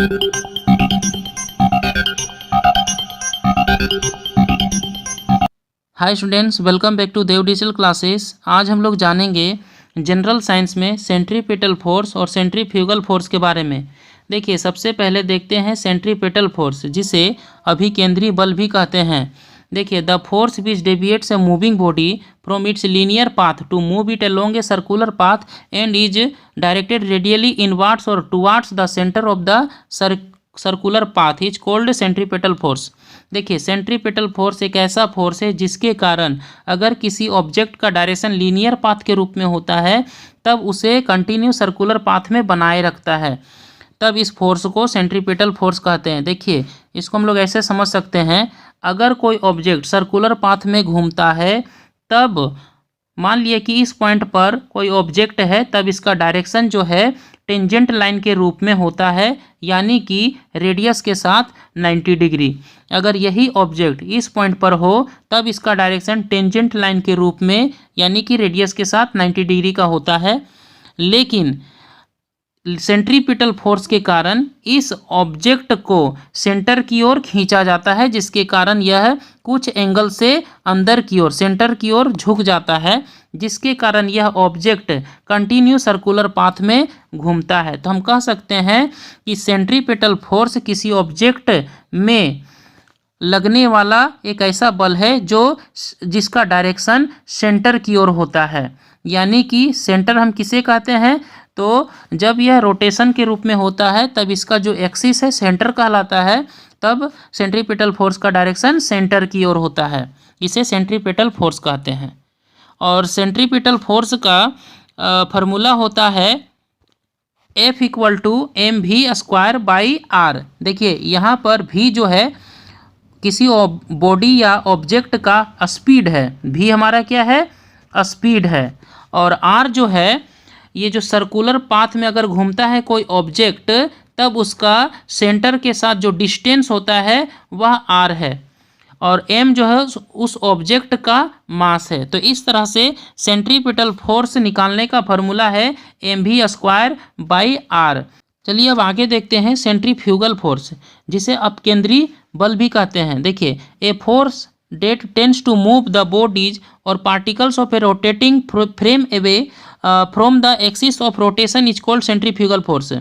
Hi students, welcome back to Dev digital classes. आज हम लोग जानेंगे जनरल साइंस में सेंट्रीपिटल फोर्स और सेंट्रीफ्यूगल फोर्स के बारे में। देखिए, सबसे पहले देखते हैं सेंट्रीपिटल फोर्स, जिसे अभिकेंद्री बल भी कहते हैं। देखिए, the force which deviates a moving body from its linear path to move it along a circular path and is directed radially inwards और towards the centre of the circular path is called centripetal force. देखिए, centripetal force एक ऐसा force है जिसके कारण अगर किसी object का डायरेक्शन लीनियर पाथ के रूप में होता है तब उसे कंटिन्यू सर्कुलर पाथ में बनाए रखता है, तब इस फोर्स को सेंट्रीपिटल फोर्स कहते हैं। देखिए, इसको हम लोग ऐसे समझ सकते हैं, अगर कोई ऑब्जेक्ट सर्कुलर पाथ में घूमता है, तब मान लिए कि इस पॉइंट पर कोई ऑब्जेक्ट है, तब इसका डायरेक्शन जो है टेंजेंट लाइन के रूप में होता है, यानी कि रेडियस के साथ 90 डिग्री। अगर यही ऑब्जेक्ट इस पॉइंट पर हो तब इसका डायरेक्शन टेंजेंट लाइन के रूप में यानी कि रेडियस के साथ 90 डिग्री का होता है। लेकिन सेंट्रीपिटल फोर्स के कारण इस ऑब्जेक्ट को सेंटर की ओर खींचा जाता है, जिसके कारण यह कुछ एंगल से अंदर की ओर सेंटर की ओर झुक जाता है, जिसके कारण यह ऑब्जेक्ट कंटिन्यू सर्कुलर पाथ में घूमता है। तो हम कह सकते हैं कि सेंट्रीपिटल फोर्स किसी ऑब्जेक्ट में लगने वाला एक ऐसा बल है जिसका डायरेक्शन सेंटर की ओर होता है। यानी कि सेंटर हम किसे कहते हैं, तो जब यह रोटेशन के रूप में होता है तब इसका जो एक्सिस है सेंटर कहलाता है, तब सेंट्रीपिटल फोर्स का डायरेक्शन सेंटर की ओर होता है। इसे सेंट्रीपिटल फोर्स कहते हैं। और सेंट्रीपिटल फोर्स का फार्मूला होता है F = mv²/r। देखिए, यहाँ पर v जो है किसी बॉडी या ऑब्जेक्ट का स्पीड है। v हमारा क्या है, स्पीड है। और r जो है, ये जो सर्कुलर पाथ में अगर घूमता है कोई ऑब्जेक्ट, तब उसका सेंटर के साथ जो डिस्टेंस होता है वह r है। और m जो है उस ऑब्जेक्ट का मास है। तो इस तरह से सेंट्रीपिटल फोर्स निकालने का फॉर्मूला है mv²/r। चलिए अब आगे देखते हैं सेंट्रीफ्यूगल फोर्स, जिसे अपकेंद्री बल भी कहते हैं। देखिए, a force that tends to move the bodies और particles of a rotating frame away from the axis of rotation is called centrifugal force.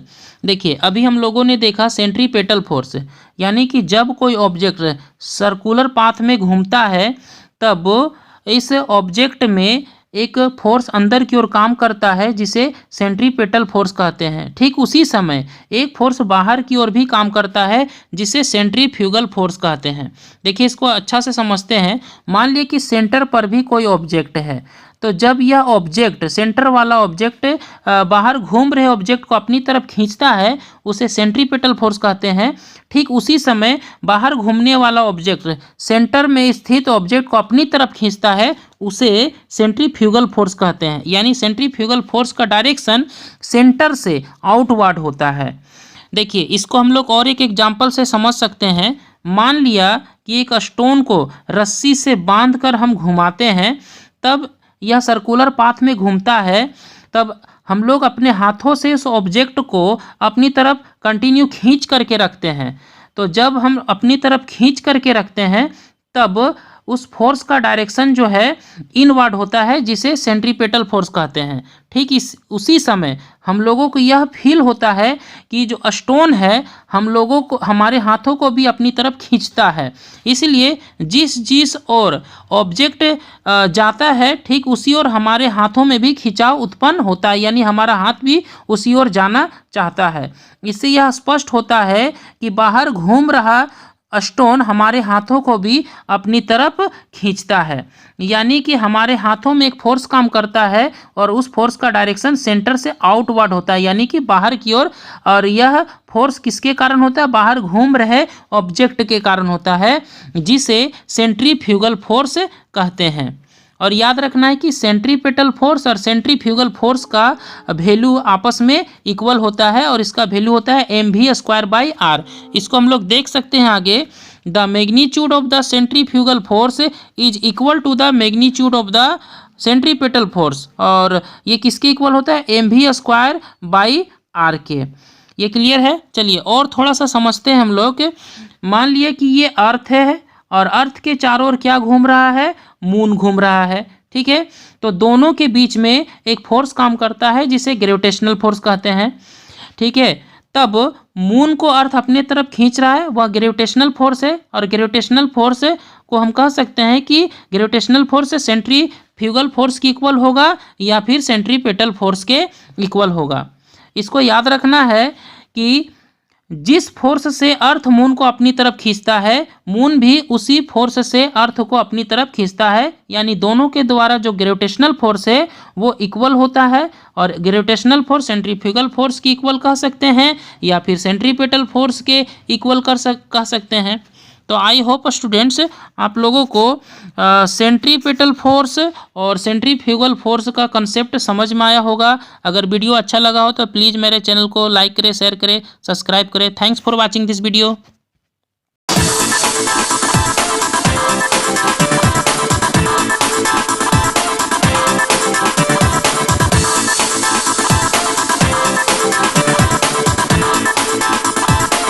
देखिए, अभी हम लोगों ने देखा सेंट्रीपिटल फोर्स, यानी कि जब कोई ऑब्जेक्ट सर्कुलर पाथ में घूमता है तब इस ऑब्जेक्ट में एक फोर्स अंदर की ओर काम करता है, जिसे सेंट्रीपिटल फोर्स कहते हैं। ठीक उसी समय एक फोर्स बाहर की ओर भी काम करता है, जिसे सेंट्रीफ्यूगल फोर्स कहते हैं। देखिए, इसको अच्छा से समझते हैं। मान लिए कि सेंटर पर भी कोई ऑब्जेक्ट है, तो जब यह ऑब्जेक्ट सेंटर वाला ऑब्जेक्ट बाहर घूम रहे ऑब्जेक्ट को अपनी तरफ खींचता है, उसे सेंट्रीपिटल फोर्स कहते हैं। ठीक उसी समय बाहर घूमने वाला ऑब्जेक्ट सेंटर में स्थित ऑब्जेक्ट को अपनी तरफ खींचता है, उसे सेंट्रीफ्यूगल फोर्स कहते हैं। यानी सेंट्रीफ्यूगल फोर्स का डायरेक्शन सेंटर से आउटवर्ड होता है। देखिए, इसको हम लोग और एक एग्जाम्पल से समझ सकते हैं। मान लिया कि एक स्टोन को रस्सी से बांधकर हम घुमाते हैं, तब यह सर्कुलर पाथ में घूमता है, तब हम लोग अपने हाथों से उस ऑब्जेक्ट को अपनी तरफ कंटिन्यू खींच करके रखते हैं। तो जब हम अपनी तरफ खींच करके रखते हैं तब उस फोर्स का डायरेक्शन जो है इनवर्ड होता है, जिसे सेंट्रीपिटल फोर्स कहते हैं। ठीक उसी समय हम लोगों को यह फील होता है कि जो स्टोन है हम लोगों को हमारे हाथों को भी अपनी तरफ खींचता है। इसलिए जिस ओर ऑब्जेक्ट जाता है, ठीक उसी ओर हमारे हाथों में भी खिंचाव उत्पन्न होता है, यानी हमारा हाथ भी उसी ओर जाना चाहता है। इससे यह स्पष्ट होता है कि बाहर घूम रहा स्टोन हमारे हाथों को भी अपनी तरफ खींचता है, यानी कि हमारे हाथों में एक फोर्स काम करता है और उस फोर्स का डायरेक्शन सेंटर से आउटवर्ड होता है, यानी कि बाहर की ओर। और यह फोर्स किसके कारण होता है, बाहर घूम रहे ऑब्जेक्ट के कारण होता है, जिसे सेंट्रीफ्यूगल फोर्स कहते हैं। और याद रखना है कि सेंट्रीपिटल फोर्स और सेंट्रीफ्यूगल फोर्स का वैल्यू आपस में इक्वल होता है, और इसका वैल्यू होता है mv²/r। इसको हम लोग देख सकते हैं आगे। The magnitude of the centrifugal force is equal to the magnitude of the centripetal force. और ये किसके इक्वल होता है, mv² बाई r के। ये क्लियर है। चलिए और थोड़ा सा समझते हैं हम लोग। मान लिए कि ये अर्थ है और अर्थ के चारों ओर क्या घूम रहा है, मून घूम रहा है, ठीक है। तो दोनों के बीच में एक फोर्स काम करता है जिसे ग्रेविटेशनल फोर्स कहते हैं, ठीक है। तब मून को अर्थ अपने तरफ खींच रहा है, वह ग्रेविटेशनल फोर्स है। और ग्रेविटेशनल फोर्स को हम कह सकते हैं कि ग्रेविटेशनल फोर्स सेंट्रीफ्यूगल फोर्स की इक्वल होगा या फिर सेंट्रीपेटल फोर्स के इक्वल होगा। इसको याद रखना है कि जिस फोर्स से अर्थ मून को अपनी तरफ खींचता है, मून भी उसी फोर्स से अर्थ को अपनी तरफ खींचता है। यानी दोनों के द्वारा जो ग्रेविटेशनल फोर्स है वो इक्वल होता है। और ग्रेविटेशनल फोर्स सेंट्रीफ्यूगल फोर्स की इक्वल कह सकते हैं या फिर सेंट्रीपेटल फोर्स के इक्वल कह सकते हैं। तो आई होप स्टूडेंट्स आप लोगों को सेंट्रीपेटल फोर्स और सेंट्रीफ्यूगल फोर्स का कंसेप्ट समझ में आया होगा। अगर वीडियो अच्छा लगा हो तो प्लीज़ मेरे चैनल को लाइक करें, शेयर करें, सब्सक्राइब करें। Thanks for watching this video.